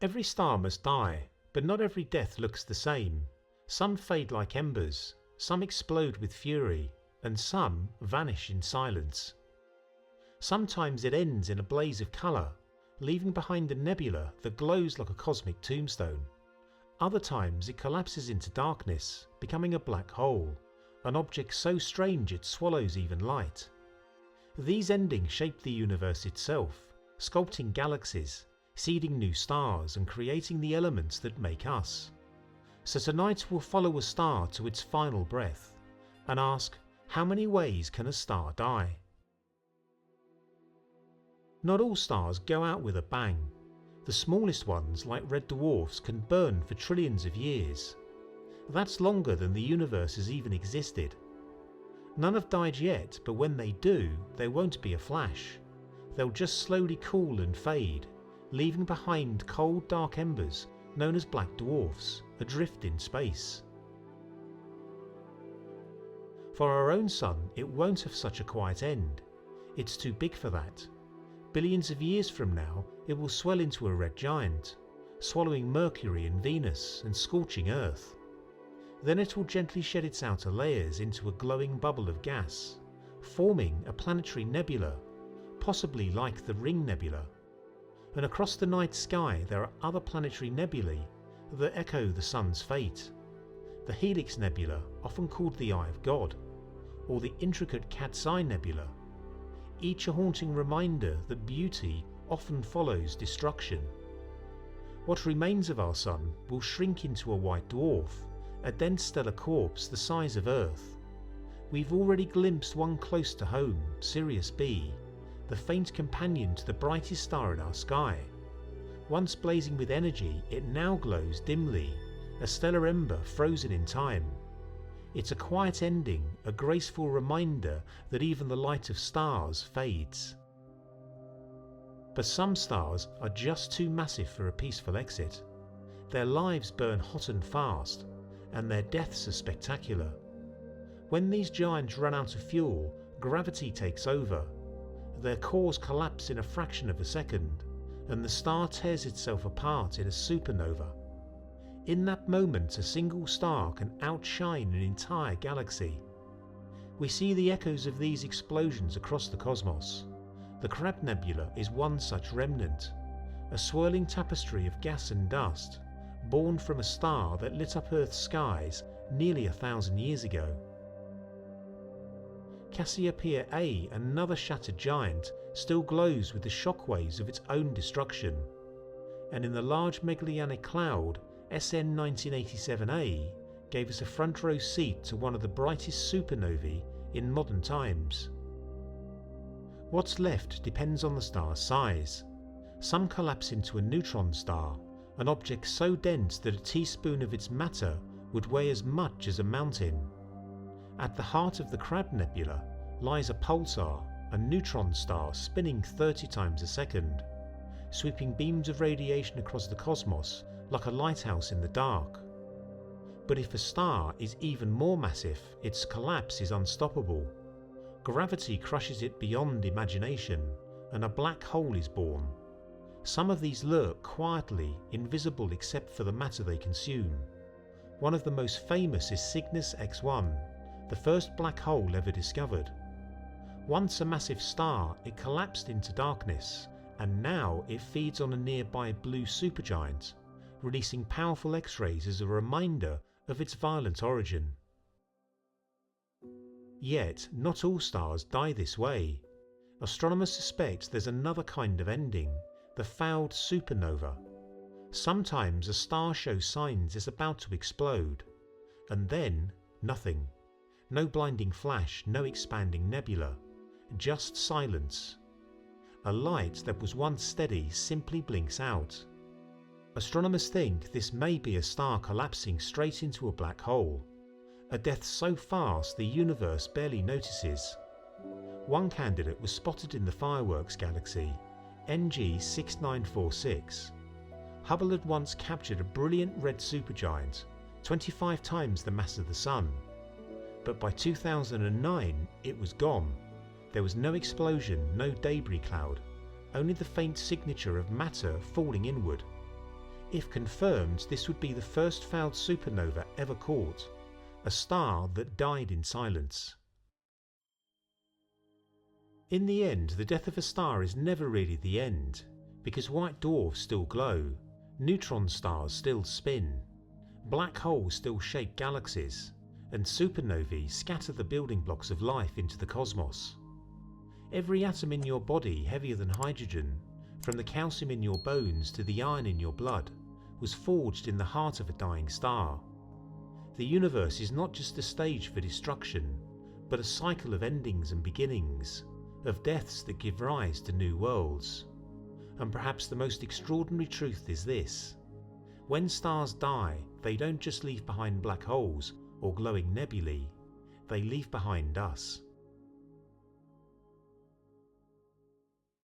Every star must die, but not every death looks the same. Some fade like embers, some explode with fury, and some vanish in silence. Sometimes it ends in a blaze of colour, leaving behind a nebula that glows like a cosmic tombstone. Other times it collapses into darkness, becoming a black hole, an object so strange it swallows even light. These endings shape the universe itself, sculpting galaxies, seeding new stars and creating the elements that make us. So tonight we'll follow a star to its final breath and ask, how many ways can a star die? Not all stars go out with a bang. The smallest ones, like red dwarfs, can burn for trillions of years. That's longer than the universe has even existed. None have died yet, but when they do, they won't be a flash. They'll just slowly cool and fade, leaving behind cold dark embers known as black dwarfs, adrift in space. For our own sun, it won't have such a quiet end. It's too big for that. Billions of years from now, it will swell into a red giant, swallowing Mercury and Venus and scorching Earth. Then it will gently shed its outer layers into a glowing bubble of gas, forming a planetary nebula, possibly like the Ring Nebula. And across the night sky there are other planetary nebulae that echo the Sun's fate. The Helix Nebula, often called the Eye of God, or the intricate Cat's Eye Nebula, each a haunting reminder that beauty often follows destruction. What remains of our Sun will shrink into a white dwarf, a dense stellar corpse the size of Earth. We've already glimpsed one close to home, Sirius B, the faint companion to the brightest star in our sky. Once blazing with energy, it now glows dimly, a stellar ember frozen in time. It's a quiet ending, a graceful reminder that even the light of stars fades. But some stars are just too massive for a peaceful exit. Their lives burn hot and fast, and their deaths are spectacular. When these giants run out of fuel, gravity takes over. Their cores collapse in a fraction of a second, and the star tears itself apart in a supernova. In that moment, a single star can outshine an entire galaxy. We see the echoes of these explosions across the cosmos. The Crab Nebula is one such remnant, a swirling tapestry of gas and dust, born from a star that lit up Earth's skies nearly 1,000 years ago. Cassiopeia A, another shattered giant, still glows with the shockwaves of its own destruction. And in the Large Magellanic Cloud, SN 1987A gave us a front row seat to one of the brightest supernovae in modern times. What's left depends on the star's size. Some collapse into a neutron star, an object so dense that a teaspoon of its matter would weigh as much as a mountain. At the heart of the Crab Nebula lies a pulsar, a neutron star spinning 30 times a second, sweeping beams of radiation across the cosmos like a lighthouse in the dark. But if a star is even more massive, its collapse is unstoppable. Gravity crushes it beyond imagination, and a black hole is born. Some of these lurk quietly, invisible except for the matter they consume. One of the most famous is Cygnus X1, the first black hole ever discovered. Once a massive star, it collapsed into darkness, and now it feeds on a nearby blue supergiant, releasing powerful X-rays as a reminder of its violent origin. Yet, not all stars die this way. Astronomers suspect there's another kind of ending, the fouled supernova. Sometimes a star shows signs it's about to explode, and then nothing. No blinding flash, no expanding nebula, just silence. A light that was once steady simply blinks out. Astronomers think this may be a star collapsing straight into a black hole, a death so fast the universe barely notices. One candidate was spotted in the Fireworks Galaxy, NG 6946. Hubble had once captured a brilliant red supergiant, 25 times the mass of the Sun. But by 2009 it was gone. There was no explosion, no debris cloud, only the faint signature of matter falling inward. If confirmed, this would be the first failed supernova ever caught, a star that died in silence. In the end, the death of a star is never really the end, because white dwarfs still glow, neutron stars still spin, black holes still shape galaxies, and supernovae scatter the building blocks of life into the cosmos. Every atom in your body heavier than hydrogen, from the calcium in your bones to the iron in your blood, was forged in the heart of a dying star. The universe is not just a stage for destruction, but a cycle of endings and beginnings, of deaths that give rise to new worlds. And perhaps the most extraordinary truth is this: when stars die, they don't just leave behind black holes or glowing nebulae, they leave behind us.